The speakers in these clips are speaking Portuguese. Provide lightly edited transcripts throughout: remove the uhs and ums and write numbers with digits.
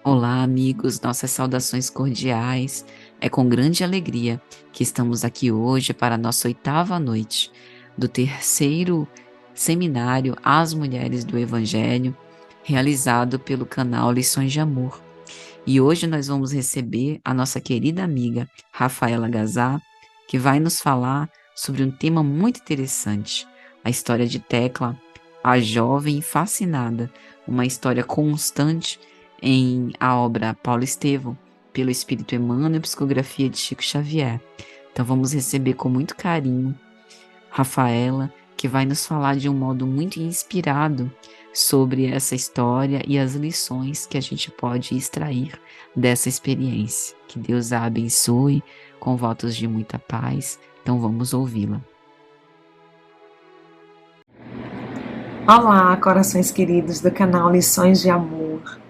Olá, amigos, nossas saudações cordiais. É com grande alegria que estamos aqui hoje para a nossa oitava noite do terceiro seminário As Mulheres do Evangelho, realizado pelo canal Lições de Amor. E hoje nós vamos receber a nossa querida amiga Rafaela Gazá, que vai nos falar sobre um tema muito interessante, a história de Tecla, a jovem fascinada, uma história constante em a obra Paulo Estevão, pelo Espírito Emmanuel, psicografia de Chico Xavier. Então vamos receber com muito carinho Rafaela, que vai nos falar de um modo muito inspirado sobre essa história e as lições que a gente pode extrair dessa experiência. Que Deus a abençoe com votos de muita paz. Então vamos ouvi-la. Olá, corações queridos do canal Lições de Amor.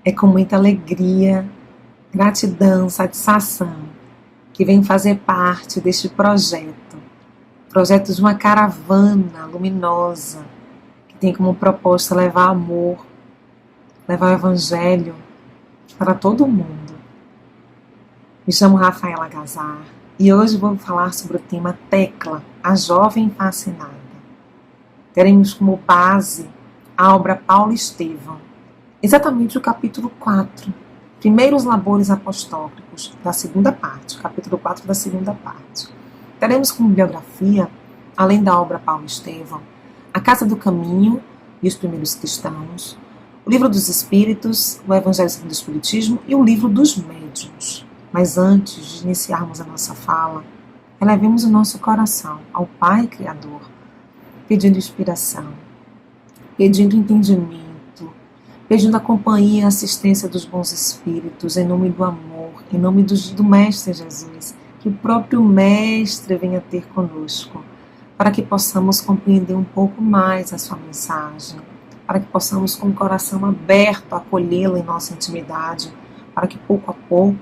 É com muita alegria, gratidão, satisfação que venho fazer parte deste projeto de uma caravana luminosa que tem como proposta levar amor, levar o Evangelho para todo mundo. Me chamo Rafaela Gazar e hoje vou falar sobre o tema Tecla, a jovem fascinada. Teremos como base a obra Paulo Estevão, exatamente o capítulo 4, Primeiros Labores Apostólicos, da segunda parte, capítulo 4 da segunda parte. Teremos como biografia, além da obra Paulo Estevão, A Casa do Caminho e os Primeiros Cristãos, o Livro dos Espíritos, o Evangelho segundo o Espiritismo e o Livro dos Médiuns. Mas antes de iniciarmos a nossa fala, elevemos o nosso coração ao Pai Criador, pedindo inspiração, pedindo entendimento, pedindo a companhia e a assistência dos bons espíritos, em nome do amor, em nome do Mestre Jesus, que o próprio Mestre venha ter conosco, para que possamos compreender um pouco mais a sua mensagem, para que possamos com o coração aberto acolhê-la em nossa intimidade, para que pouco a pouco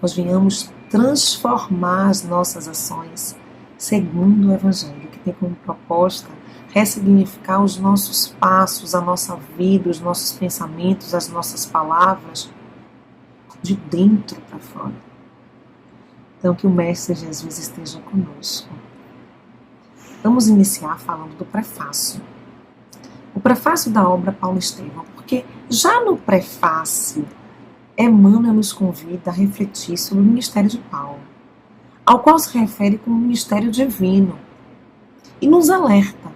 nós venhamos transformar as nossas ações segundo o Evangelho, que tem como proposta ressignificar os nossos passos, a nossa vida, os nossos pensamentos, as nossas palavras, de dentro para fora. Então, que o Mestre Jesus esteja conosco. Vamos iniciar falando do prefácio. O prefácio da obra Paulo Estevão, porque já no prefácio, Emmanuel nos convida a refletir sobre o ministério de Paulo, ao qual se refere como ministério divino, e nos alerta: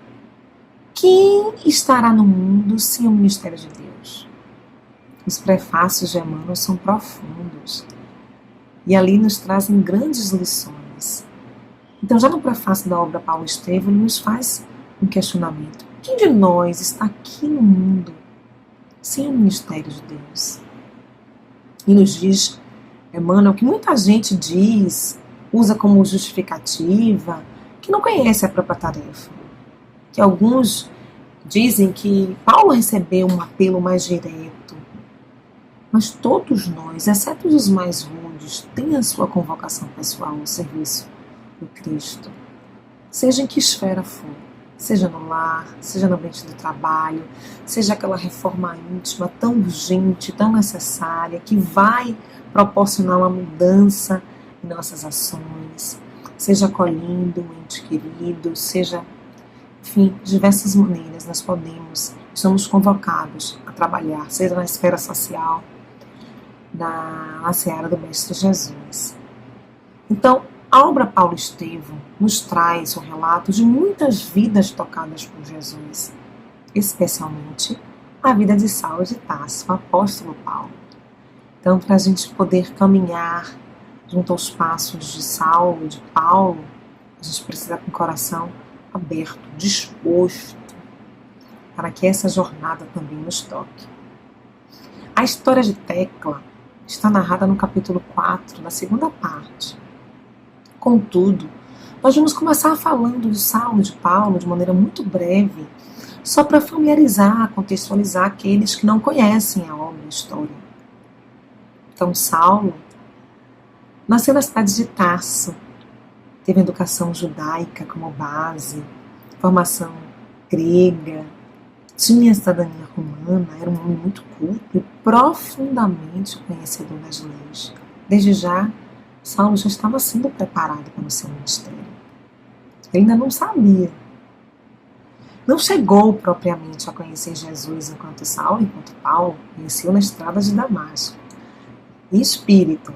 quem estará no mundo sem o ministério de Deus? Os prefácios de Emmanuel são profundos e ali nos trazem grandes lições. Então, já no prefácio da obra Paulo Estevão, ele nos faz um questionamento: quem de nós está aqui no mundo sem o ministério de Deus? E nos diz Emmanuel que muita gente usa como justificativa, que não conhece a própria tarefa. Que alguns dizem que Paulo recebeu um apelo mais direto, mas todos nós, exceto os mais rudes, têm a sua convocação pessoal ao serviço do Cristo, seja em que esfera for, seja no lar, seja no ambiente do trabalho, seja aquela reforma íntima tão urgente, tão necessária, que vai proporcionar uma mudança em nossas ações, seja acolhendo um ente querido, seja, enfim, de diversas maneiras nós estamos convocados a trabalhar, seja na esfera social, na seara do Mestre Jesus. Então, a obra Paulo Estevão nos traz o relato de muitas vidas tocadas por Jesus, especialmente a vida de Saulo de Tarso, o apóstolo Paulo. Então, para a gente poder caminhar junto aos passos de Saulo, de Paulo, a gente precisa com o coração aberto, disposto, para que essa jornada também nos toque. A história de Tecla está narrada no capítulo 4, da segunda parte. Contudo, nós vamos começar falando de Saulo, de Paulo, de maneira muito breve, só para familiarizar, contextualizar aqueles que não conhecem a obra e a história. Então, Saulo nasceu na cidade de Tarso, teve educação judaica como base, formação grega, tinha cidadania romana, era um homem muito culto e profundamente conhecedor das leis. Desde já, Saulo já estava sendo preparado para o seu ministério. Ele ainda não sabia. Não chegou propriamente a conhecer Jesus enquanto Saulo, enquanto Paulo, conheceu na estrada de Damasco, em espírito,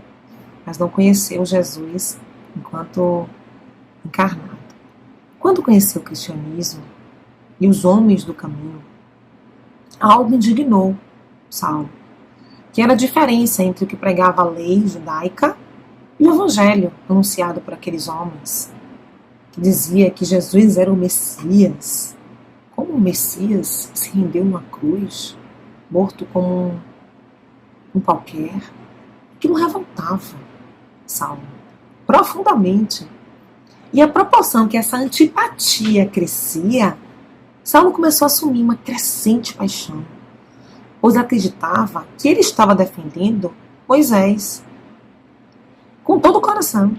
mas não conheceu Jesus enquanto encarnado. Quando conheceu o cristianismo e os homens do caminho, algo indignou Saulo, que era a diferença entre o que pregava a lei judaica e o evangelho anunciado por aqueles homens, que dizia que Jesus era o Messias. Como o Messias se rendeu numa cruz, morto como um qualquer, aquilo revoltava Saulo profundamente. E a proporção que essa antipatia crescia, Saulo começou a assumir uma crescente paixão, pois acreditava que ele estava defendendo Moisés com todo o coração.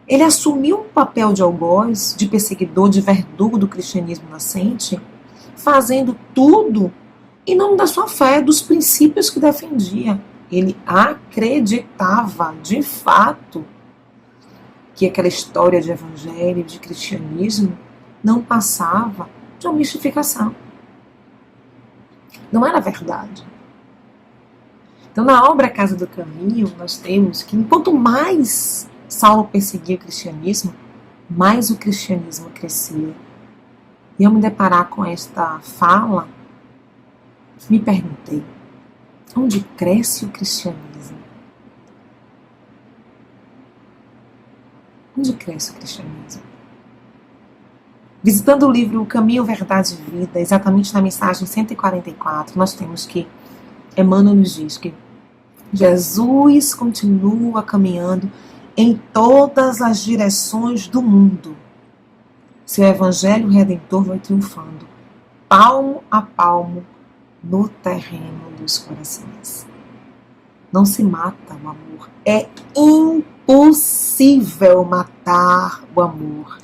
Ele assumiu um papel de algoz, de perseguidor, de verdugo do cristianismo nascente, fazendo tudo em nome da sua fé, dos princípios que defendia. Ele acreditava, de fato, que aquela história de evangelho, de cristianismo, não passava de uma mistificação. Não era verdade. Então, na obra Casa do Caminho, nós temos que, enquanto mais Saulo perseguia o cristianismo, mais o cristianismo crescia. E ao me deparar com esta fala, me perguntei, onde cresce o cristianismo? Onde cresce o cristianismo? Visitando o livro O Caminho, Verdade e Vida, exatamente na mensagem 144, nós temos que Emmanuel nos diz que Jesus continua caminhando em todas as direções do mundo. Seu evangelho redentor vai triunfando, palmo a palmo, no terreno dos corações. Não se mata o amor. É impossível matar o amor.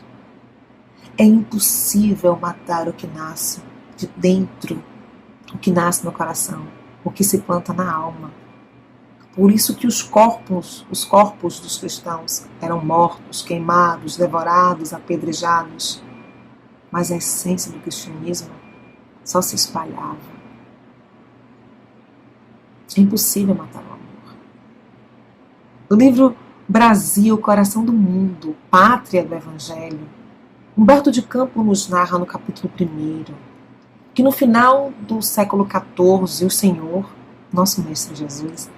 É impossível matar o que nasce de dentro, o que nasce no coração, o que se planta na alma. Por isso que os corpos dos cristãos eram mortos, queimados, devorados, apedrejados. Mas a essência do cristianismo só se espalhava. É impossível matar o amor. No livro Brasil, Coração do Mundo, Pátria do Evangelho, Humberto de Campos nos narra no capítulo 1 que no final do século XIV, o Senhor, nosso Mestre Jesus,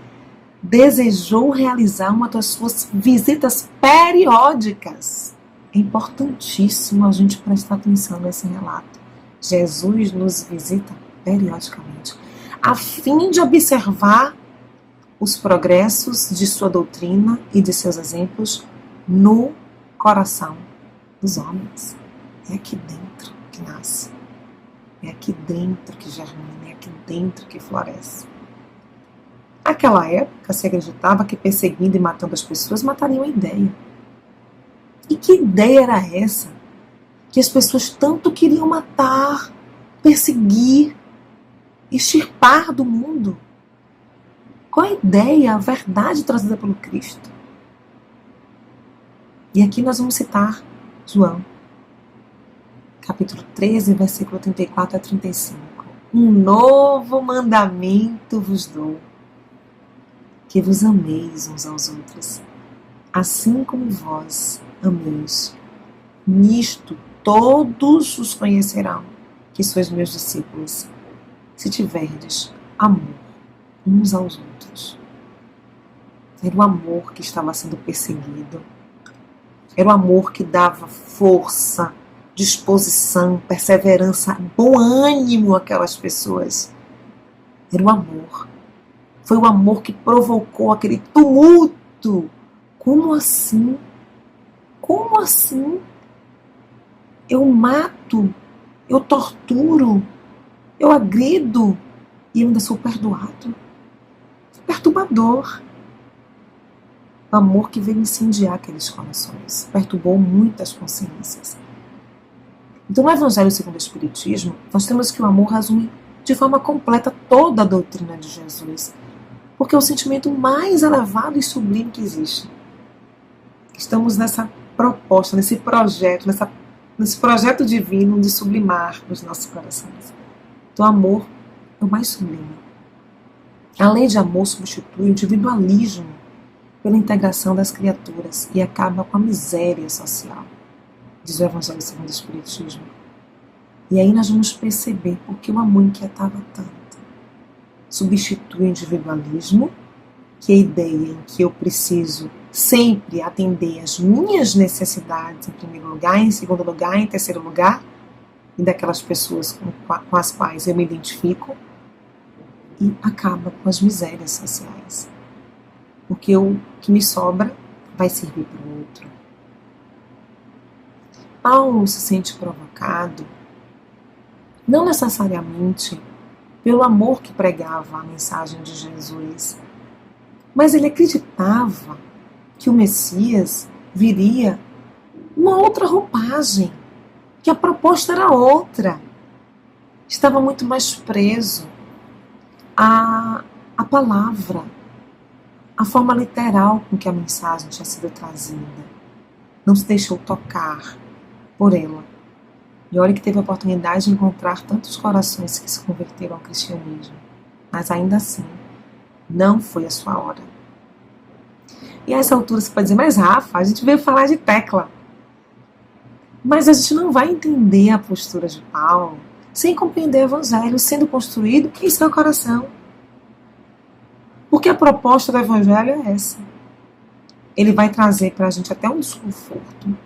desejou realizar uma das suas visitas periódicas. É importantíssimo a gente prestar atenção nesse relato. Jesus nos visita periodicamente, a fim de observar os progressos de sua doutrina e de seus exemplos no coração dos homens. É aqui dentro que nasce, é aqui dentro que germina, é aqui dentro que floresce. Naquela época se acreditava que perseguindo e matando as pessoas matariam a ideia. E que ideia era essa? Que as pessoas tanto queriam matar, perseguir, extirpar do mundo. Qual a ideia, a verdade trazida pelo Cristo? E aqui nós vamos citar João, capítulo 13, versículo 34 a 35. Um novo mandamento vos dou, que vos ameis uns aos outros, assim como vós ameis. Nisto todos os conhecerão, que sois meus discípulos, se tiverdes amor uns aos outros. Era o amor que estava sendo perseguido. Era o amor que dava força, disposição, perseverança, bom ânimo àquelas pessoas. Era o amor. Foi o amor que provocou aquele tumulto. Como assim? Como assim? Eu mato, eu torturo, eu agrido e eu ainda sou perdoado. Perturbador. O amor que veio incendiar aqueles corações. Perturbou muitas consciências. Então, no Evangelho segundo o Espiritismo, nós temos que o amor resume de forma completa toda a doutrina de Jesus, porque é o sentimento mais elevado e sublime que existe. Estamos nessa proposta, nesse projeto divino de sublimar os nossos corações. Então, o amor é o mais sublime. A lei de amor substitui o individualismo pela integração das criaturas e acaba com a miséria social, diz o Evangelho segundo o Espiritismo. E aí nós vamos perceber por que o amor inquietava tanto. Substitui o individualismo, que é a ideia em que eu preciso sempre atender às minhas necessidades em primeiro lugar, em segundo lugar, em terceiro lugar, e daquelas pessoas com as quais eu me identifico, e acaba com as misérias sociais. Porque o que me sobra vai servir para o outro. Paulo se sente provocado, não necessariamente pelo amor que pregava a mensagem de Jesus, mas ele acreditava que o Messias viria uma outra roupagem, que a proposta era outra. Estava muito mais preso à palavra, à forma literal com que a mensagem tinha sido trazida. Não se deixou tocar por ela. E olha que teve a oportunidade de encontrar tantos corações que se converteram ao cristianismo. Mas ainda assim, não foi a sua hora. E a essa altura você pode dizer, mas Rafa, a gente veio falar de tecla. Mas a gente não vai entender a postura de Paulo sem compreender o Evangelho sendo construído em seu coração. Porque a proposta do Evangelho é essa. Ele vai trazer para a gente até um desconforto.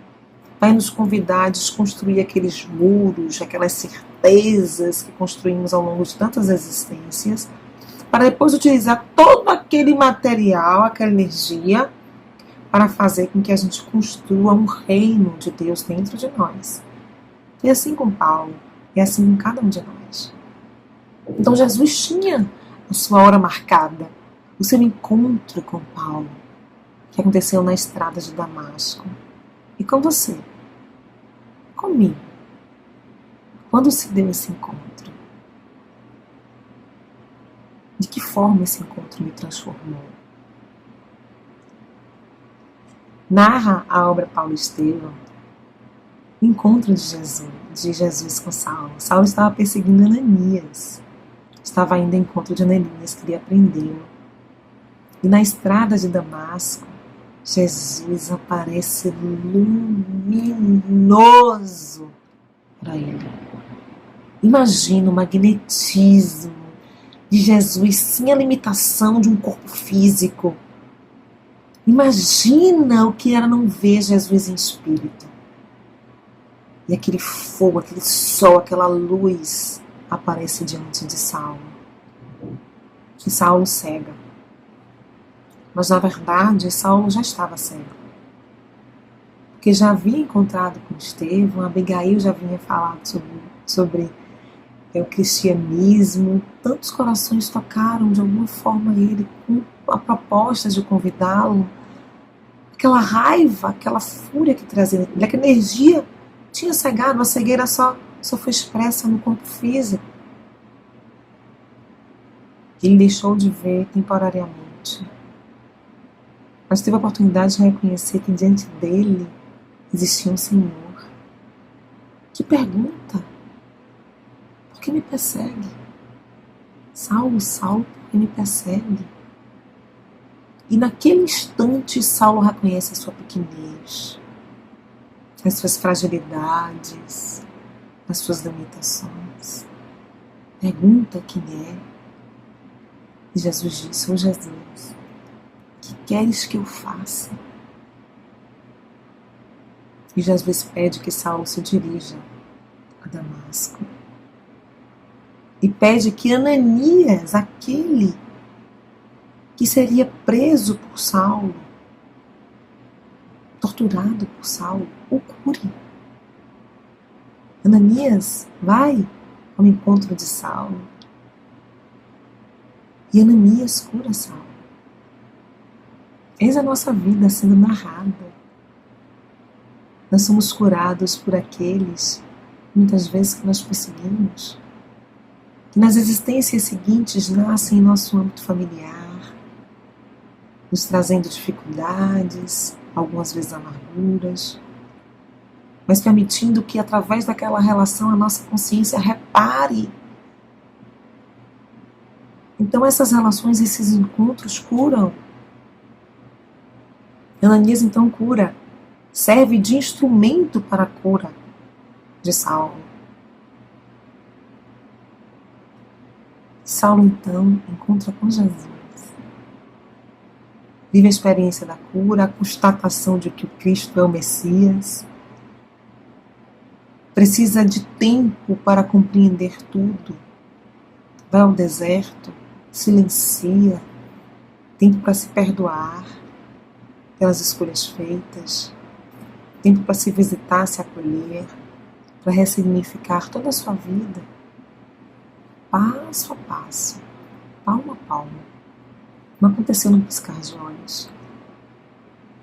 Vai nos convidar a desconstruir aqueles muros, aquelas certezas que construímos ao longo de tantas existências, para depois utilizar todo aquele material, aquela energia, para fazer com que a gente construa um reino de Deus dentro de nós. E assim com Paulo, e assim com cada um de nós. Então Jesus tinha a sua hora marcada, o seu encontro com Paulo, que aconteceu na estrada de Damasco. E com você? Comigo? Quando se deu esse encontro? De que forma esse encontro me transformou? Narra a obra Paulo Estevão o encontro de Jesus com Saulo. Saulo estava perseguindo Ananias. Estava indo ao encontro de Ananias, queria prendê-lo. E na estrada de Damasco, Jesus aparece luminoso para ele. Imagina o magnetismo de Jesus sem a limitação de um corpo físico. Imagina o que era não ver Jesus em espírito. E aquele fogo, aquele sol, aquela luz aparece diante de Saulo. E Saulo cega. Mas, na verdade, Saulo já estava cego. Porque já havia encontrado com Estevão, Abigail já vinha falado sobre o cristianismo. Tantos corações tocaram de alguma forma ele com a proposta de convidá-lo. Aquela raiva, aquela fúria que trazia nele, aquela energia tinha cegado, a cegueira só foi expressa no corpo físico. Ele deixou de ver temporariamente. Mas teve a oportunidade de reconhecer que diante dele existia um Senhor. Que pergunta: por que me persegue? Saulo, Saulo, por que me persegue? E naquele instante Saulo reconhece a sua pequenez, as suas fragilidades, as suas limitações. Pergunta quem é. E Jesus disse: ô Jesus, que queres que eu faça? E Jesus pede que Saulo se dirija a Damasco. E pede que Ananias, aquele que seria preso por Saulo, torturado por Saulo, o cure. Ananias vai ao encontro de Saulo. E Ananias cura Saulo. Eis a nossa vida sendo narrada. Nós somos curados por aqueles muitas vezes que nós perseguimos, que nas existências seguintes nascem em nosso âmbito familiar, nos trazendo dificuldades, algumas vezes amarguras, mas permitindo que através daquela relação a nossa consciência repare. Então essas relações, esses encontros curam. Ananias então cura, serve de instrumento para a cura de Saulo. Saulo então encontra com Jesus. Vive a experiência da cura, a constatação de que o Cristo é o Messias. Precisa de tempo para compreender tudo. Vai ao deserto, silencia, tempo para se perdoar pelas escolhas feitas, tempo para se visitar, se acolher, para ressignificar toda a sua vida, passo a passo, palmo a palmo. Não aconteceu num piscar de olhos,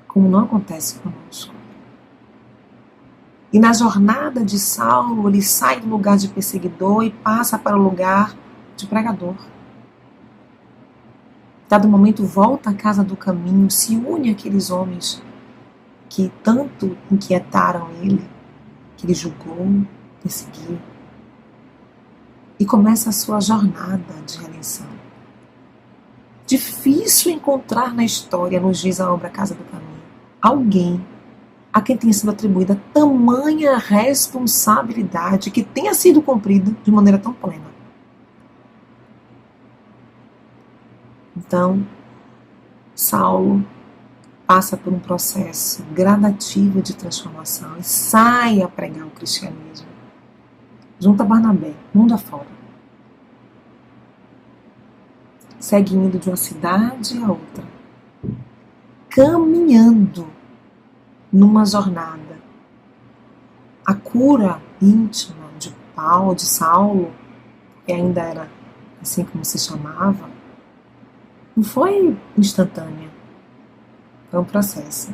como não acontece conosco. E na jornada de Saulo, ele sai do lugar de perseguidor e passa para o lugar de pregador. Dado momento, volta à casa do caminho, se une àqueles homens que tanto inquietaram ele, que ele julgou, perseguiu, e começa a sua jornada de redenção. Difícil encontrar na história, nos diz a obra Casa do Caminho, alguém a quem tenha sido atribuída tamanha responsabilidade que tenha sido cumprida de maneira tão plena. Então, Saulo passa por um processo gradativo de transformação e sai a pregar o cristianismo, junto a Barnabé, mundo afora. Segue indo de uma cidade a outra, caminhando numa jornada. A cura íntima de Paulo, de Saulo, que ainda era assim como se chamava, não foi instantânea, foi um processo.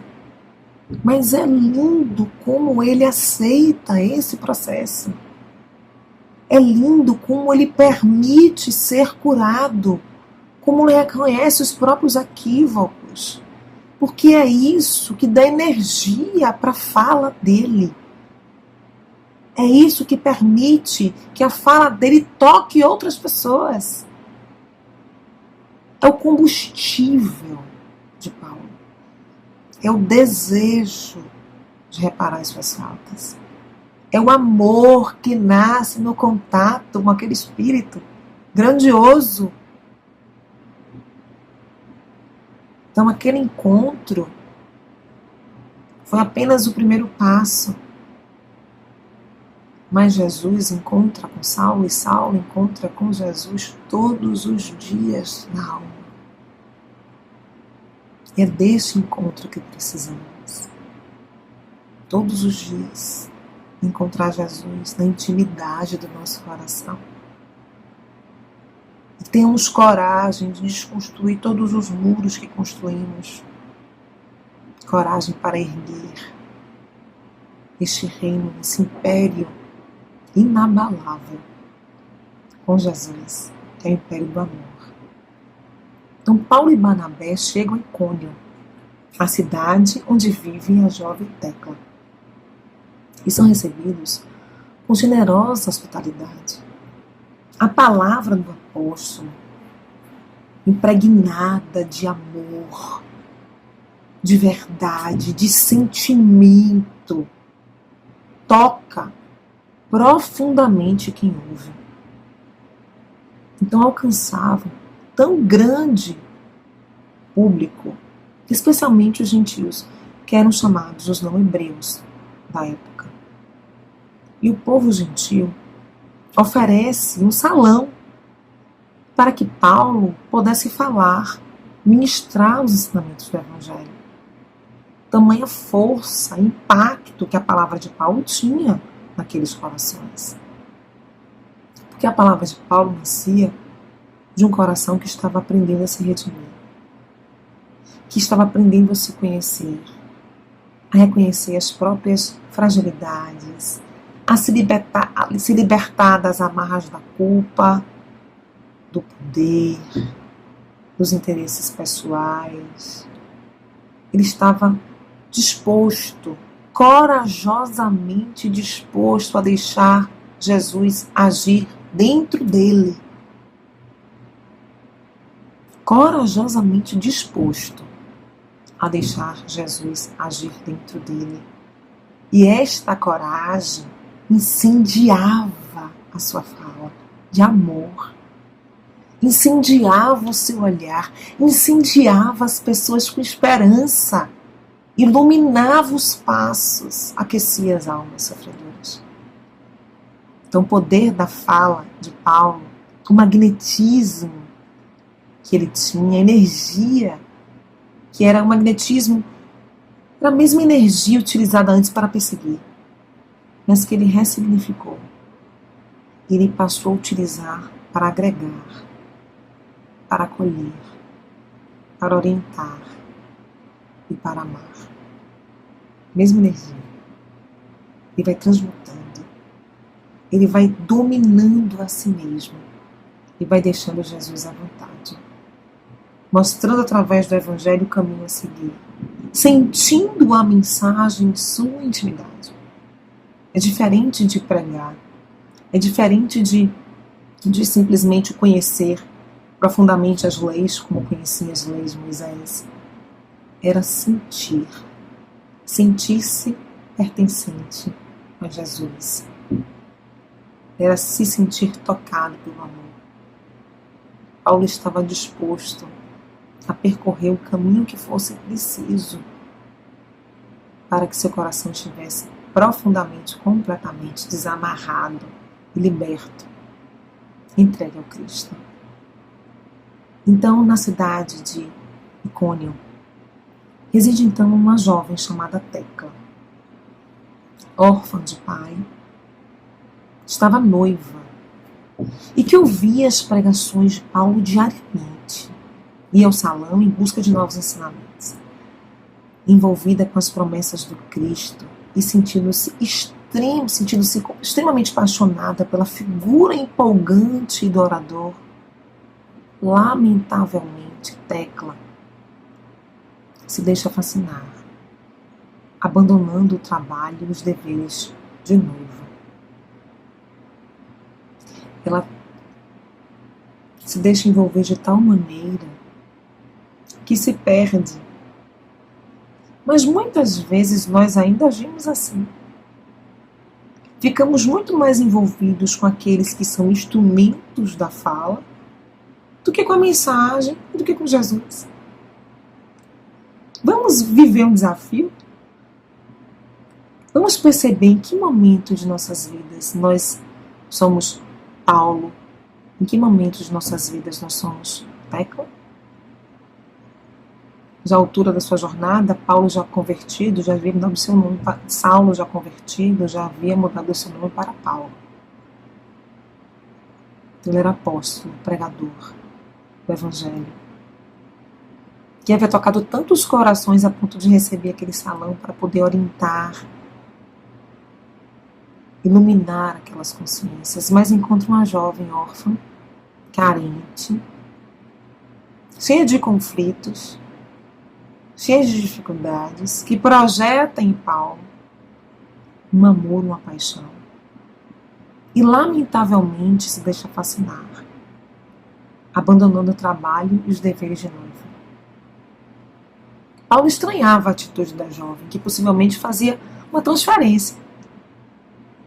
Mas é lindo como ele aceita esse processo. É lindo como ele permite ser curado, como ele reconhece os próprios equívocos, porque é isso que dá energia para a fala dele. É isso que permite que a fala dele toque outras pessoas. É o combustível de Paulo. É o desejo de reparar as suas faltas. É o amor que nasce no contato com aquele espírito grandioso. Então aquele encontro foi apenas o primeiro passo. Mas Jesus encontra com Saulo e Saulo encontra com Jesus todos os dias na alma. E é deste encontro que precisamos. Todos os dias encontrar Jesus na intimidade do nosso coração. E tenhamos coragem de desconstruir todos os muros que construímos. Coragem para erguer este reino, esse império inabalável com Jesus, que é o império do amor. Então Paulo e Barnabé chegam a Icônio, a cidade onde vive a jovem Tecla, e são recebidos com generosa hospitalidade. A palavra do apóstolo, impregnada de amor, de verdade, de sentimento, toca profundamente quem ouve. Então alcançavam tão grande público, especialmente os gentios, que eram chamados os não hebreus da época. E o povo gentil oferece um salão para que Paulo pudesse falar, ministrar os ensinamentos do Evangelho. Tamanha força, impacto que a palavra de Paulo tinha naqueles corações. Porque a palavra de Paulo nascia de um coração que estava aprendendo a se redimir, que estava aprendendo a se conhecer, a reconhecer as próprias fragilidades, se libertar das amarras da culpa, do poder, dos interesses pessoais. Ele estava disposto, corajosamente disposto a deixar Jesus agir dentro dele. Corajosamente disposto a deixar Jesus agir dentro dele. E esta coragem incendiava a sua fala de amor, incendiava o seu olhar, incendiava as pessoas com esperança, iluminava os passos, aquecia as almas sofredoras. Então, o poder da fala de Paulo, o magnetismo que ele tinha, a energia, que era o magnetismo, era a mesma energia utilizada antes para perseguir, mas que ele ressignificou. Ele passou a utilizar para agregar, para acolher, para orientar e para amar. Mesma energia. Ele vai transmutando. Ele vai dominando a si mesmo. E vai deixando Jesus à vontade. Mostrando através do Evangelho o caminho a seguir. Sentindo a mensagem em sua intimidade. É diferente de pregar. É diferente de simplesmente conhecer profundamente as leis, como conhecia as leis de Moisés. Era sentir. Sentir-se pertencente a Jesus. Era se sentir tocado pelo amor. Paulo estava disposto a percorrer o caminho que fosse preciso para que seu coração estivesse profundamente, completamente desamarrado e liberto, entregue ao Cristo. Então, na cidade de Icônio, reside então uma jovem chamada Tecla, órfã de pai, estava noiva e que ouvia as pregações de Paulo diariamente, ia ao salão em busca de novos ensinamentos, envolvida com as promessas do Cristo e sentindo-se extremamente apaixonada pela figura empolgante do orador. Lamentavelmente, Tecla se deixa fascinar, abandonando o trabalho e os deveres de noiva. Ela se deixa envolver de tal maneira que se perde. Mas muitas vezes nós ainda agimos assim. Ficamos muito mais envolvidos com aqueles que são instrumentos da fala do que com a mensagem, do que com Jesus. Vamos viver um desafio? Vamos perceber em que momento de nossas vidas nós somos Paulo, em que momento de nossas vidas nós somos Tecla? Já à altura da sua jornada, Paulo já convertido, já havia mudado o seu nome para Saulo, já convertido, já havia mudado o seu nome para Paulo. Ele era apóstolo, pregador do Evangelho, que havia tocado tantos corações a ponto de receber aquele salão para poder orientar, iluminar aquelas consciências, mas encontra uma jovem órfã, carente, cheia de conflitos, cheia de dificuldades, que projeta em Paulo um amor, uma paixão, e lamentavelmente se deixa fascinar, abandonando o trabalho e os deveres de noiva. Paulo estranhava a atitude da jovem, que possivelmente fazia uma transferência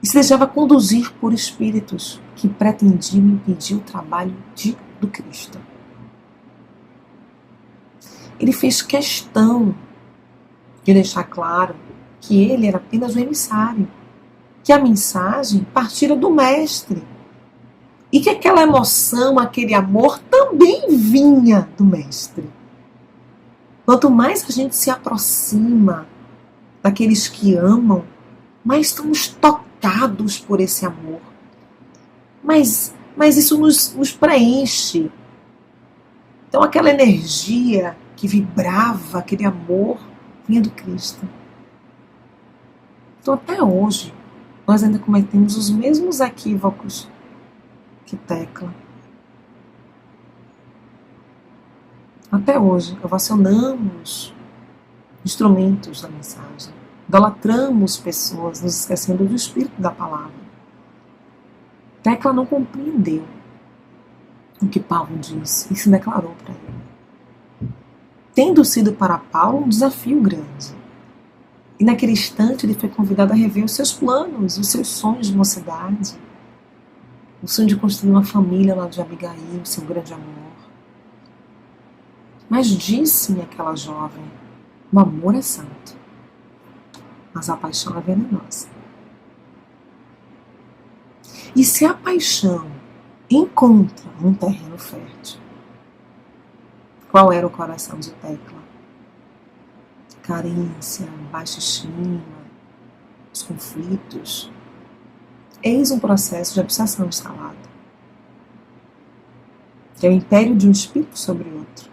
e se deixava conduzir por espíritos que pretendiam impedir o trabalho do Cristo. Ele fez questão de deixar claro que ele era apenas o emissário, que a mensagem partira do Mestre e que aquela emoção, aquele amor também vinha do Mestre. Quanto mais a gente se aproxima daqueles que amam, mais estamos tocados por esse amor. Mas isso nos preenche. Então aquela energia que vibrava, aquele amor, vinha do Cristo. Então até hoje, nós ainda cometemos os mesmos equívocos que Tecla. Até hoje, ovacionamos instrumentos da mensagem, idolatramos pessoas, nos esquecendo do espírito da palavra. Tecla não compreendeu o que Paulo disse e se declarou para ele, tendo sido para Paulo um desafio grande. E naquele instante ele foi convidado a rever os seus planos, os seus sonhos de mocidade, o sonho de construir uma família lá de Abigail, seu grande amor. Mas disse-me aquela jovem, o amor é santo, mas a paixão é venenosa. E se a paixão encontra um terreno fértil, qual era o coração de Tecla? Carência, baixa estima, os conflitos. Eis um processo de obsessão instalado, que é o império de um espírito sobre outro.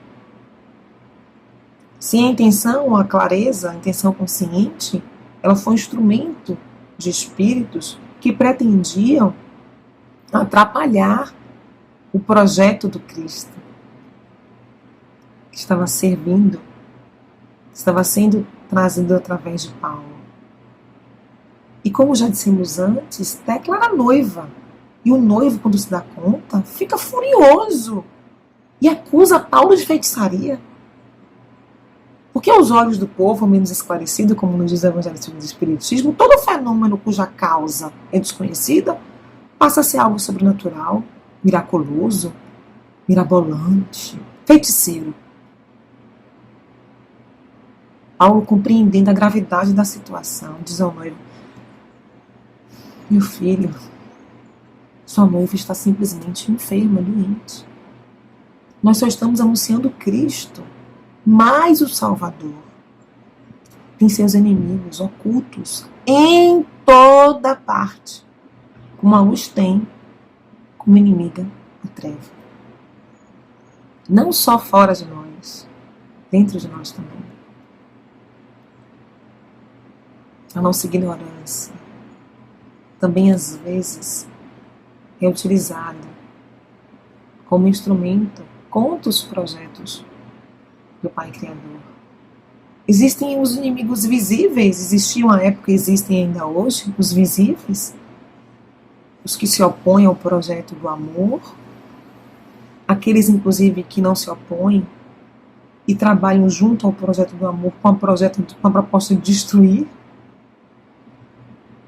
Se a intenção, a clareza, a intenção consciente, ela foi um instrumento de espíritos que pretendiam atrapalhar o projeto do Cristo, que estava servindo, estava sendo trazido através de Paulo. E como já dissemos antes, Tecla era noiva. E o noivo, quando se dá conta, fica furioso e acusa Paulo de feitiçaria. Porque aos olhos do povo menos esclarecido, como nos diz o Evangelho segundo o Espiritismo, todo fenômeno cuja causa é desconhecida passa a ser algo sobrenatural, miraculoso, mirabolante, feiticeiro. Paulo, compreendendo a gravidade da situação, diz ao noivo: meu filho, sua noiva está simplesmente enferma, doente. Nós só estamos anunciando Cristo, mais o Salvador. Tem seus inimigos ocultos em toda parte, como a luz tem como inimiga a treva. Não só fora de nós, dentro de nós também. A nossa ignorância também às vezes é utilizada como instrumento contra os projetos do Pai Criador. Existem os inimigos visíveis, existiam à época e existem ainda hoje, os visíveis, os que se opõem ao projeto do amor, aqueles inclusive que não se opõem e trabalham junto ao projeto do amor com a proposta de destruir.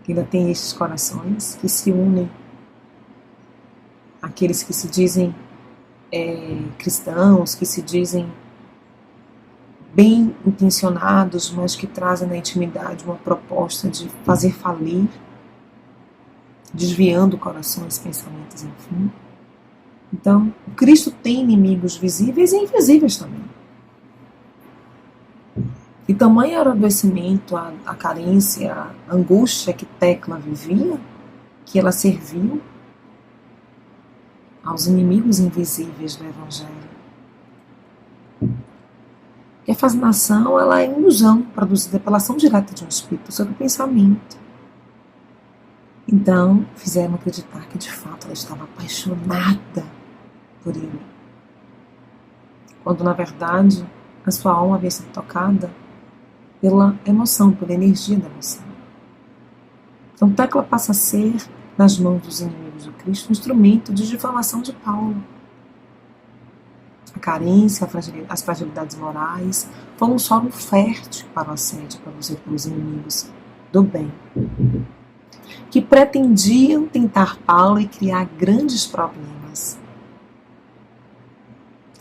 Ainda tem esses corações que se unem, aqueles que se dizem cristãos, que se dizem bem intencionados, mas que trazem na intimidade uma proposta de fazer falir, desviando corações, pensamentos, enfim. Então, o Cristo tem inimigos visíveis e invisíveis também. E tamanho era o adoecimento, a carência, a angústia que Tecla vivia, que ela serviu aos inimigos invisíveis do Evangelho. E a fascinação, ela é ilusão produzida pela ação direta de um espírito sobre o pensamento. Então, fizeram acreditar que de fato ela estava apaixonada por ele, quando na verdade a sua alma havia sido tocada pela emoção, pela energia da emoção. Então Tecla passa a ser, nas mãos dos inimigos do Cristo, um instrumento de difamação de Paulo. A carência, as fragilidades morais foram um solo fértil para o assédio produzido pelos inimigos do bem, que pretendiam tentar Paulo e criar grandes problemas.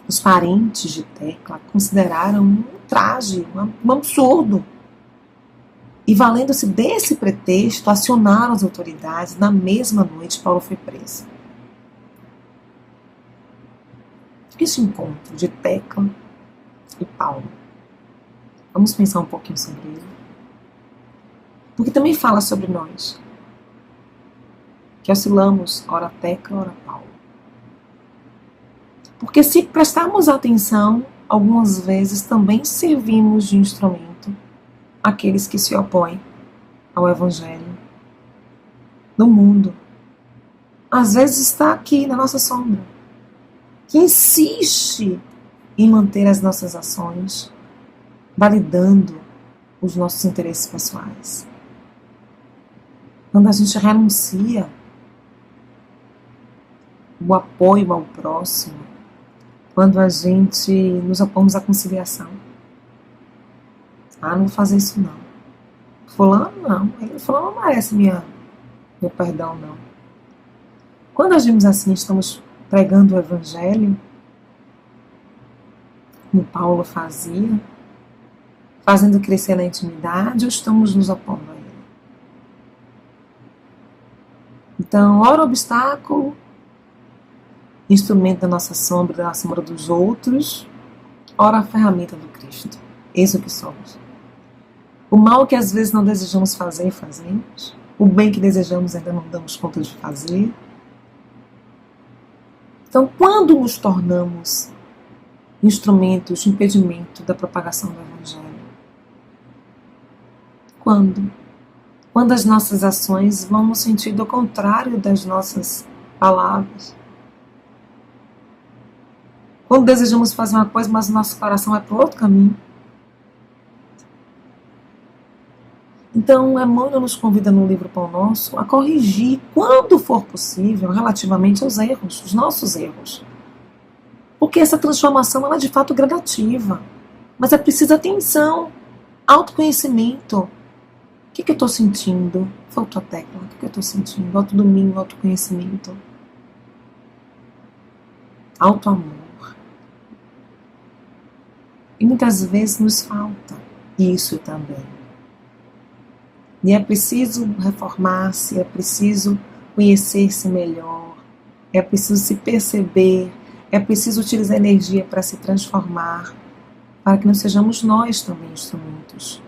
Os parentes de Tecla consideraram um traje, um absurdo. E valendo-se desse pretexto, acionaram as autoridades. Na mesma noite, Paulo foi preso. Esse encontro de Tecla e Paulo, vamos pensar um pouquinho sobre ele, porque também fala sobre nós, que oscilamos, ora Tecla, ora Paulo. Porque se prestarmos atenção, algumas vezes também servimos de instrumento àqueles que se opõem ao Evangelho, no mundo, às vezes está aqui na nossa sombra, que insiste em manter as nossas ações, validando os nossos interesses pessoais. Quando a gente renuncia o apoio ao próximo, quando a gente nos opomos à conciliação. Não vou fazer isso não. Fulano não, fulano não merece meu perdão não. Quando agimos assim, estamos pregando o evangelho, como Paulo fazia, fazendo crescer na intimidade, ou estamos nos opondo a ele? Então, ora o obstáculo, instrumento da nossa sombra, da sombra dos outros, ora a ferramenta do Cristo. Eis o que somos. O mal que às vezes não desejamos fazer, fazemos. O bem que desejamos ainda não damos conta de fazer. Então, quando nos tornamos instrumentos de impedimento da propagação do Evangelho? Quando? Quando as nossas ações vão no sentido contrário das nossas palavras. Quando desejamos fazer uma coisa, mas o nosso coração vai para outro caminho. Então, Emmanuel nos convida no livro Pão Nosso a corrigir, quando for possível, relativamente aos erros, os nossos erros. Porque essa transformação ela é de fato gradativa. Mas é preciso atenção, autoconhecimento. O que eu estou sentindo? Faltou a tecla. O que eu estou sentindo? Autodomínio, autoconhecimento. Autoamor. E muitas vezes nos falta isso também. E é preciso reformar-se, é preciso conhecer-se melhor, é preciso se perceber, é preciso utilizar energia para se transformar, para que não sejamos nós também instrumentos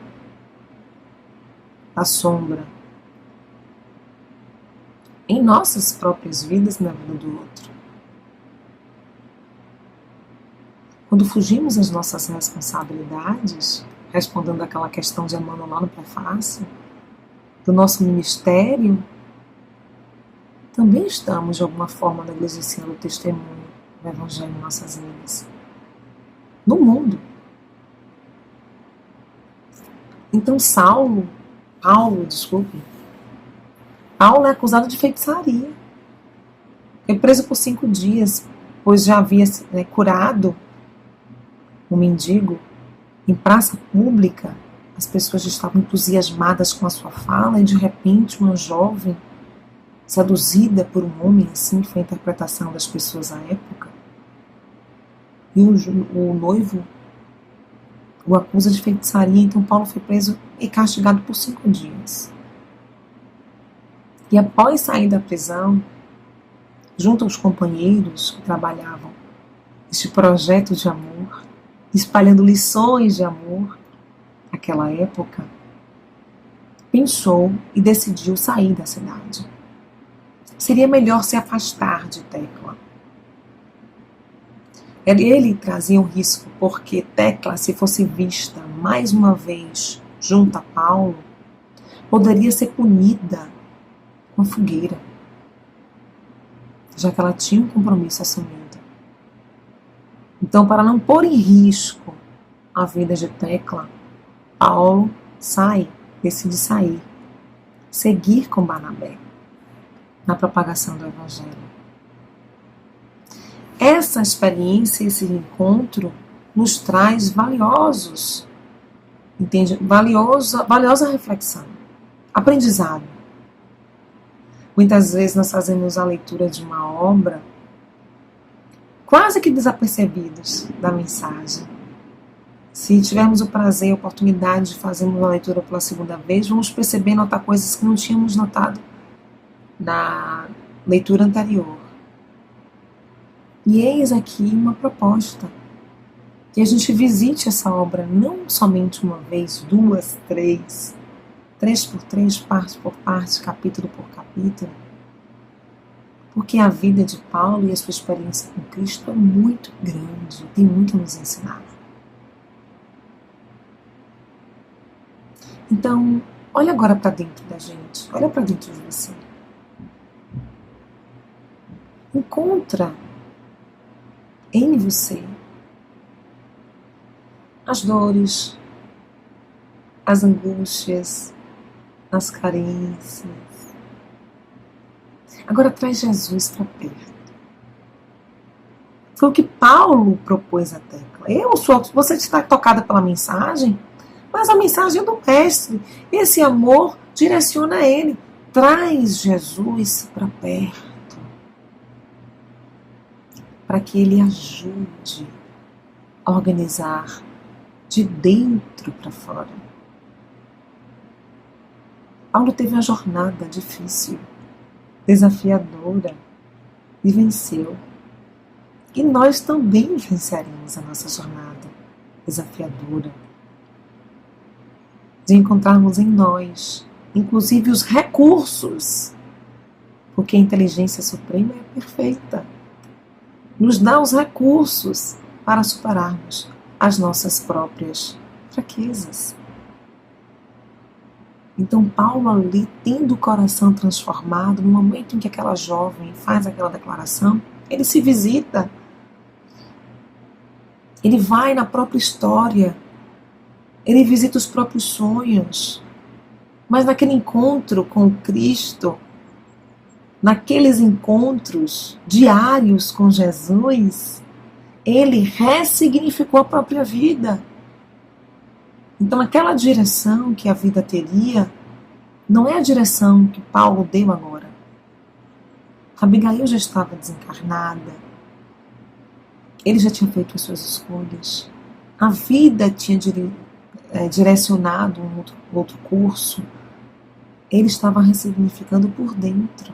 da sombra em nossas próprias vidas e na vida do outro. Quando fugimos das nossas responsabilidades, respondendo àquela questão de Emmanuel lá no prefácio, do nosso ministério, também estamos de alguma forma negligenciando o testemunho do Evangelho em nossas vidas. No mundo. Então Paulo é acusado de feitiçaria. Foi preso por 5 dias, pois já havia curado um mendigo em praça pública. As pessoas estavam entusiasmadas com a sua fala e de repente uma jovem seduzida por um homem, assim foi a interpretação das pessoas à época, e o noivo o acusa de feitiçaria. Então Paulo foi preso e castigado por 5 dias. E após sair da prisão, junto aos companheiros que trabalhavam este projeto de amor, espalhando lições de amor, naquela época, pensou e decidiu sair da cidade. Seria melhor se afastar de Tecla. Ele trazia um risco, porque Tecla, se fosse vista mais uma vez junto a Paulo, poderia ser punida com a fogueira, já que ela tinha um compromisso assumido. Então, para não pôr em risco a vida de Tecla, Paulo decide sair, seguir com Barnabé na propagação do Evangelho. Essa experiência, esse encontro, nos traz valiosa reflexão, aprendizado. Muitas vezes nós fazemos a leitura de uma obra quase que desapercebidos da mensagem. Se tivermos o prazer e a oportunidade de fazermos uma leitura pela segunda vez, vamos perceber e notar coisas que não tínhamos notado na leitura anterior. E eis aqui uma proposta, que a gente visite essa obra não somente uma vez, 2, 3 por 3, parte por parte, capítulo por capítulo, porque a vida de Paulo e a sua experiência com Cristo é muito grande, tem muito a nos ensinar. Então, olha agora para dentro da gente, olha para dentro de você. encontra em você as dores, as angústias, as carências. Agora traz Jesus para perto. Foi o que Paulo propôs à tecla. Você está tocada pela mensagem, mas a mensagem é do Mestre. Esse amor direciona ele. Traz Jesus para perto, para que ele ajude a organizar de dentro para fora. Paulo teve uma jornada difícil, desafiadora, e venceu. E nós também venceremos a nossa jornada desafiadora, de encontrarmos em nós, inclusive, os recursos, porque a inteligência suprema é perfeita. Nos dá os recursos para superarmos as nossas próprias fraquezas. Então Paulo ali, tendo o coração transformado, no momento em que aquela jovem faz aquela declaração, ele se visita. Ele vai na própria história. Ele visita os próprios sonhos. Mas naquele encontro com Cristo, naqueles encontros diários com Jesus, ele ressignificou a própria vida. Então aquela direção que a vida teria, não é a direção que Paulo deu agora. Abigail já estava desencarnada. Ele já tinha feito as suas escolhas. A vida tinha direcionado um outro curso. Ele estava ressignificando por dentro.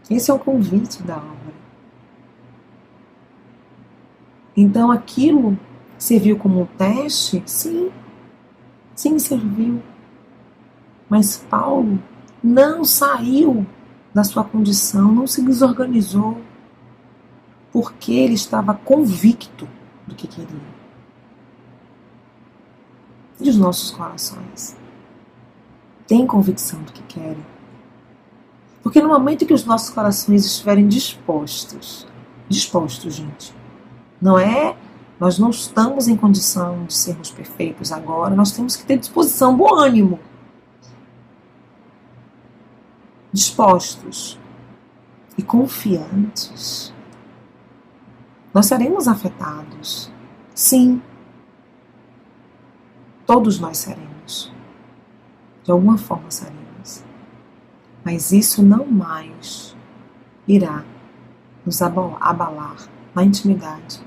Esse é o convite da obra. Então aquilo serviu como um teste? Sim, serviu. Mas Paulo não saiu da sua condição, não se desorganizou, porque ele estava convicto do que queria. E os nossos corações têm convicção do que querem. Porque no momento em que os nossos corações estiverem dispostos, gente, nós não estamos em condição de sermos perfeitos agora, nós temos que ter disposição, bom ânimo. Dispostos e confiantes, nós seremos afetados. Sim, todos nós seremos. De alguma forma seremos. Mas isso não mais irá nos abalar na intimidade.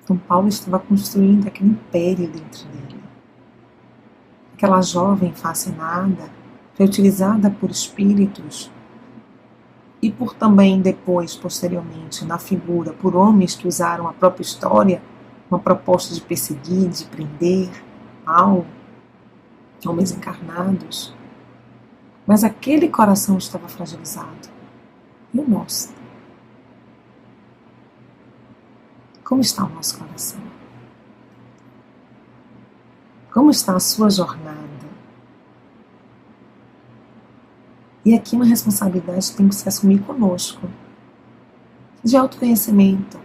Então Paulo estava construindo aquele império dentro dele. Aquela jovem fascinada foi utilizada por espíritos e por também depois, posteriormente, na figura, por homens que usaram a própria história, uma proposta de perseguir, de prender, Paulo, homens encarnados. Mas aquele coração estava fragilizado. E o nosso? Como está o nosso coração? Como está a sua jornada? E aqui uma responsabilidade tem que se assumir conosco. De autoconhecimento.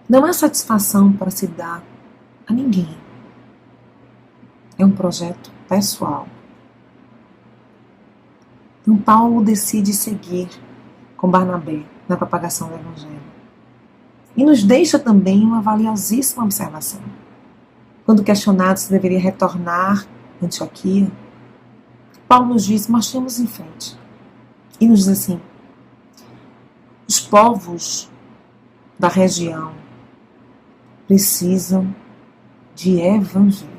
Não é satisfação para se dar a ninguém. É um projeto pessoal. Então Paulo decide seguir com Barnabé na propagação do Evangelho. E nos deixa também uma valiosíssima observação. Quando questionado se deveria retornar a Antioquia, Paulo nos diz, marchemos em frente. E nos diz assim, os povos da região precisam de evangelho.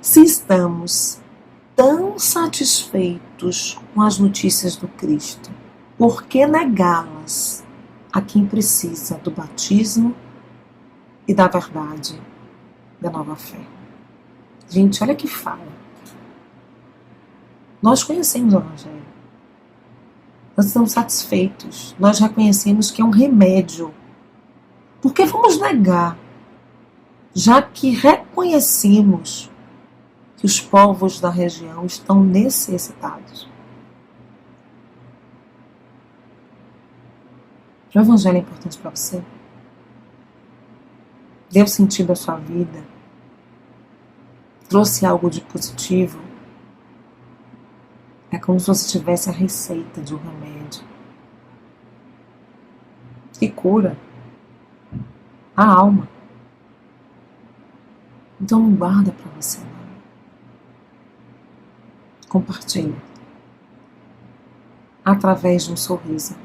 Se estamos tão satisfeitos com as notícias do Cristo, por que negá-las a quem precisa do batismo e da verdade da nova fé? Gente, olha que fala. Nós conhecemos o Evangelho. Nós estamos satisfeitos. Nós reconhecemos que é um remédio. Por que vamos negar? Já que reconhecemos que os povos da região estão necessitados. O Evangelho é importante para você? Deu sentido à sua vida? Trouxe algo de positivo? É como se você tivesse a receita de um remédio que cura a alma. Então não guarda para você, não. Compartilha. Através de um sorriso,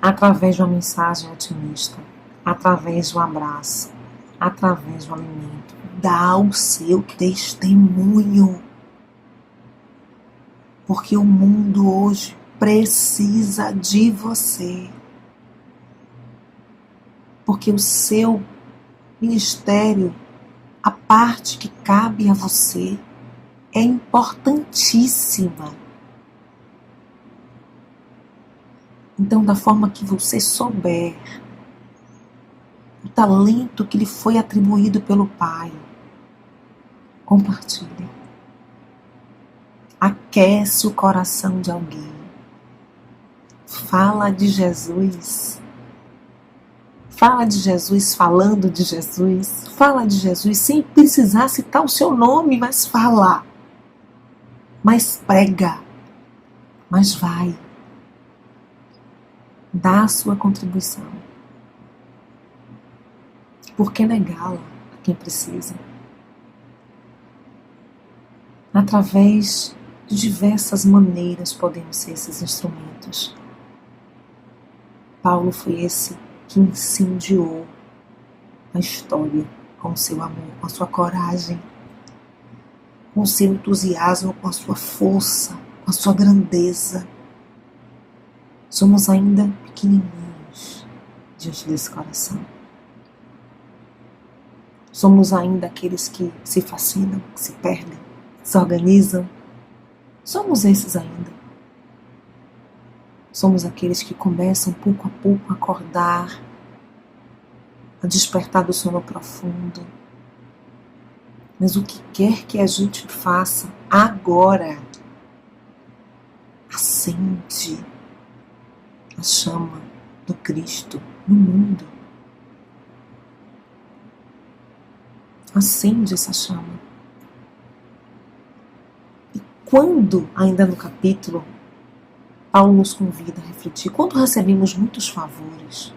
através de uma mensagem otimista, através de um abraço, através de um alimento. Dá o seu testemunho. Porque o mundo hoje precisa de você. Porque o seu ministério, a parte que cabe a você, é importantíssima. Então, da forma que você souber, o talento que lhe foi atribuído pelo Pai, compartilhe. Aquece o coração de alguém. Fala de Jesus. Fala de Jesus falando de Jesus. Fala de Jesus sem precisar citar o seu nome, mas fala. Mas prega. Mas vai. Dá a sua contribuição. Por que negá-la a quem precisa? Através de diversas maneiras podemos ser esses instrumentos. Paulo foi esse que incendiou a história com o seu amor, com a sua coragem, com o seu entusiasmo, com a sua força, com a sua grandeza. Somos ainda pequenininhos diante desse coração. Somos ainda aqueles que se fascinam, que se perdem, se organizam. Somos esses ainda. Somos aqueles que começam pouco a pouco a acordar, a despertar do sono profundo. Mas o que quer que a gente faça agora, acende a chama do Cristo no mundo. Acende essa chama. E quando, ainda no capítulo, Paulo nos convida a refletir, quando recebemos muitos favores,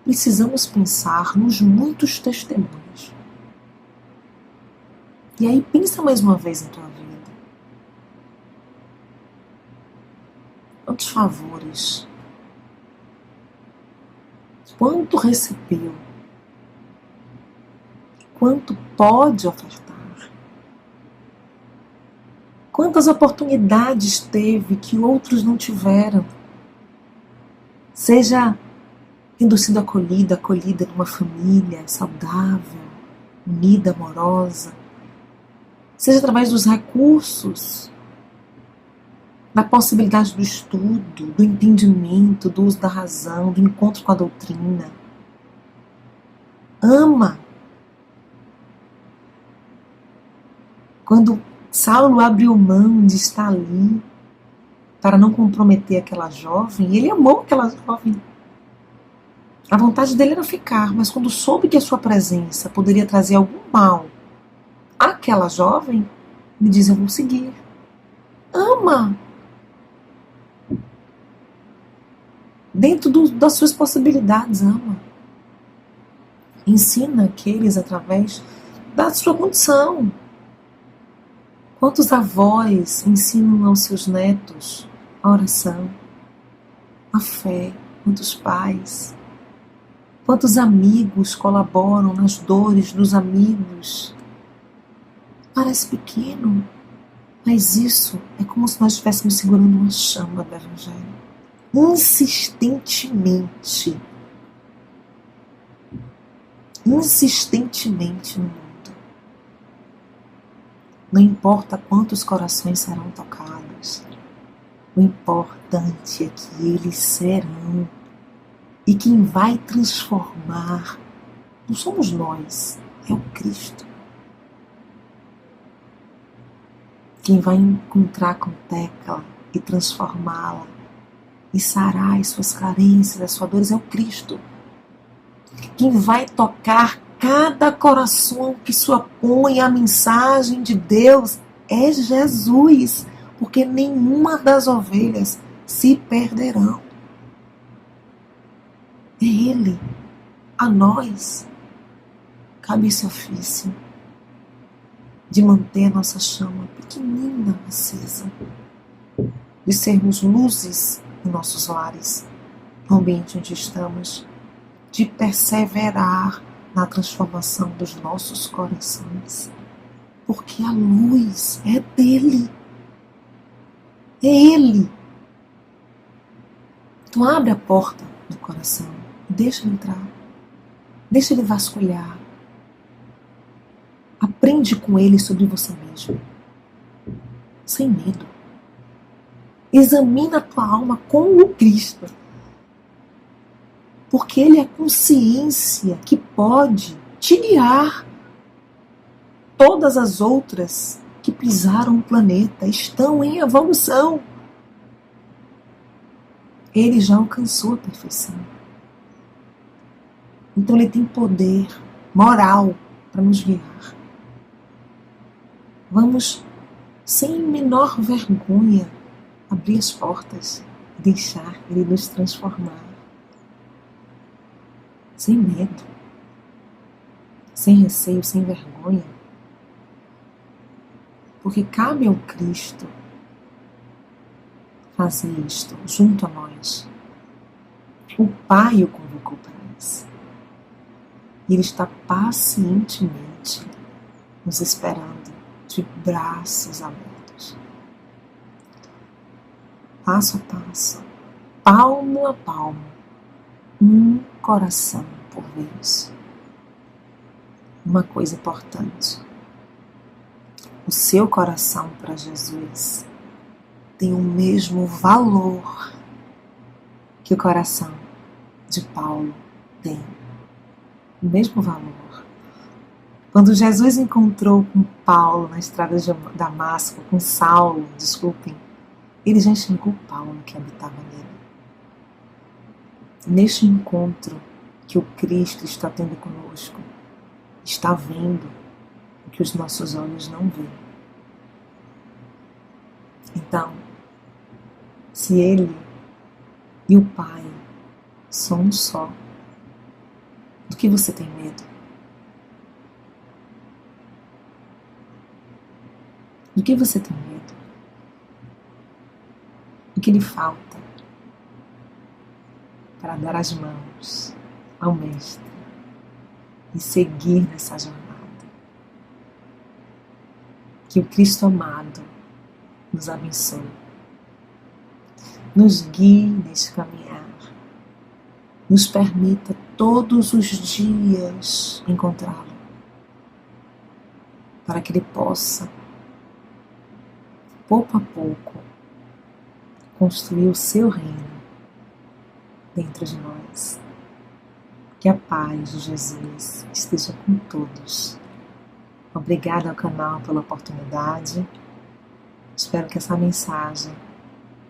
precisamos pensar nos muitos testemunhos. E aí pensa mais uma vez em tua vida. Quantos favores? Quanto recebeu? Quanto pode ofertar? Quantas oportunidades teve que outros não tiveram? Seja tendo sido acolhida numa família saudável, unida, amorosa. Seja através dos recursos, da possibilidade do estudo, do entendimento, do uso da razão, do encontro com a doutrina. Ama. Quando Saulo abriu mão de estar ali para não comprometer aquela jovem, ele amou aquela jovem. A vontade dele era ficar, mas quando soube que a sua presença poderia trazer algum mal àquela jovem, ele diz: eu vou seguir. Ama. Dentro das suas possibilidades, ama. Ensina aqueles através da sua condição. Quantos avós ensinam aos seus netos a oração, a fé? Quantos pais? Quantos amigos colaboram nas dores dos amigos? Parece pequeno, mas isso é como se nós estivéssemos segurando uma chama do Evangelho. Insistentemente no mundo. Não importa quantos corações serão tocados, o importante é que eles serão. E quem vai transformar não somos nós, é o Cristo. Quem vai encontrar com Tecla e transformá-la e sarar as suas carências, as suas dores, é o Cristo. Quem vai tocar cada coração que se opõe à mensagem de Deus é Jesus, porque nenhuma das ovelhas se perderão. É Ele. A nós cabe esse ofício de manter a nossa chama pequenina acesa, de sermos luzes em nossos lares, no ambiente onde estamos, de perseverar na transformação dos nossos corações, porque a luz é dele, é Ele. Então abre a porta do coração, deixa ele entrar, deixa ele vasculhar, aprende com ele sobre você mesmo, sem medo. Examina a tua alma com o Cristo, porque Ele é a consciência que pode te guiar. Todas as outras que pisaram o planeta estão em evolução. Ele já alcançou a perfeição. Então Ele tem poder moral para nos guiar. Vamos, sem menor vergonha, abrir as portas e deixar Ele nos transformar. Sem medo, sem receio, sem vergonha. Porque cabe ao Cristo fazer isto junto a nós. O Pai o convocou para isso. E Ele está pacientemente nos esperando, de braços abertos. Passo a passo, palmo a palmo, um coração por vez. Uma coisa importante: o seu coração para Jesus tem o mesmo valor que o coração de Paulo tem. O mesmo valor. Quando Jesus encontrou com Paulo na estrada de Damasco, com Saulo, desculpem, ele já enxergou Paulo que habitava nele. Neste encontro que o Cristo está tendo conosco, está vendo o que os nossos olhos não veem. Então, se Ele e o Pai são um só, do que você tem medo? Do que você tem medo? O que lhe falta para dar as mãos ao Mestre e seguir nessa jornada? Que o Cristo amado nos abençoe, nos guie nesse caminhar, nos permita todos os dias encontrá-lo, para que Ele possa, pouco a pouco, construir o seu reino dentro de nós. Que a paz de Jesus esteja com todos. Obrigada ao canal pela oportunidade. Espero que essa mensagem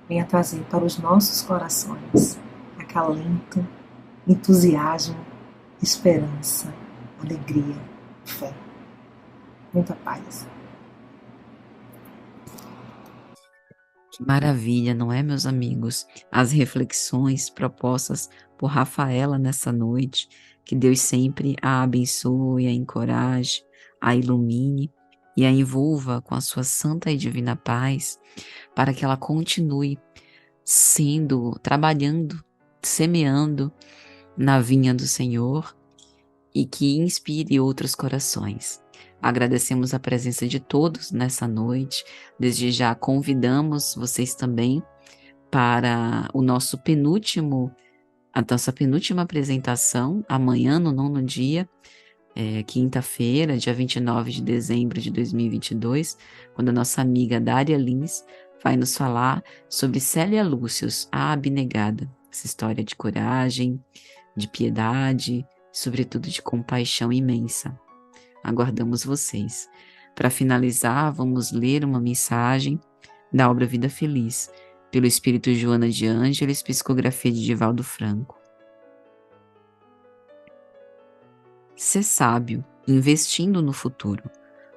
venha trazer para os nossos corações acalento, entusiasmo, esperança, alegria e fé. Muita paz. Que maravilha, não é, meus amigos? As reflexões propostas por Rafaela nessa noite, que Deus sempre a abençoe, a encoraje, a ilumine e a envolva com a sua santa e divina paz, para que ela continue trabalhando, semeando na vinha do Senhor e que inspire outros corações. Agradecemos a presença de todos nessa noite. Desde já convidamos vocês também para a nossa penúltima apresentação, amanhã, no 9º dia, quinta-feira, dia 29 de dezembro de 2022, quando a nossa amiga Dária Lins vai nos falar sobre Célia Lúcius, a abnegada. Essa história de coragem, de piedade, sobretudo de compaixão imensa. Aguardamos vocês. Para finalizar, vamos ler uma mensagem da obra Vida Feliz, Pelo espírito Joana de Ângeles, psicografia de Divaldo Franco. Ser sábio, investindo no futuro.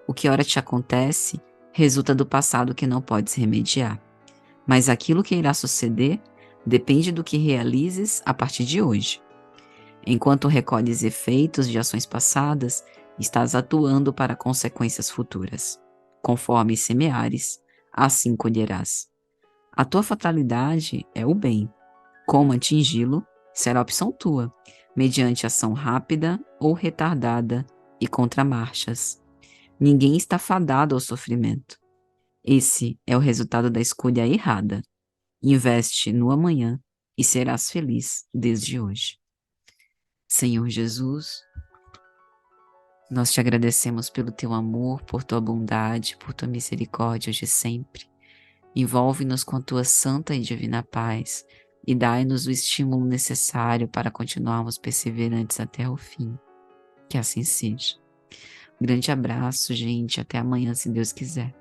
O que ora te acontece resulta do passado que não podes remediar. Mas aquilo que irá suceder depende do que realizes a partir de hoje. Enquanto recolhes efeitos de ações passadas, estás atuando para consequências futuras. Conforme semeares, assim colherás. A tua fatalidade é o bem. Como atingi-lo será opção tua, mediante ação rápida ou retardada e contramarchas. Ninguém está fadado ao sofrimento. Esse é o resultado da escolha errada. Investe no amanhã e serás feliz desde hoje. Senhor Jesus, nós te agradecemos pelo teu amor, por tua bondade, por tua misericórdia de sempre. Envolve-nos com a tua santa e divina paz e dai-nos o estímulo necessário para continuarmos perseverantes até o fim. Que assim seja. Um grande abraço, gente. Até amanhã, se Deus quiser.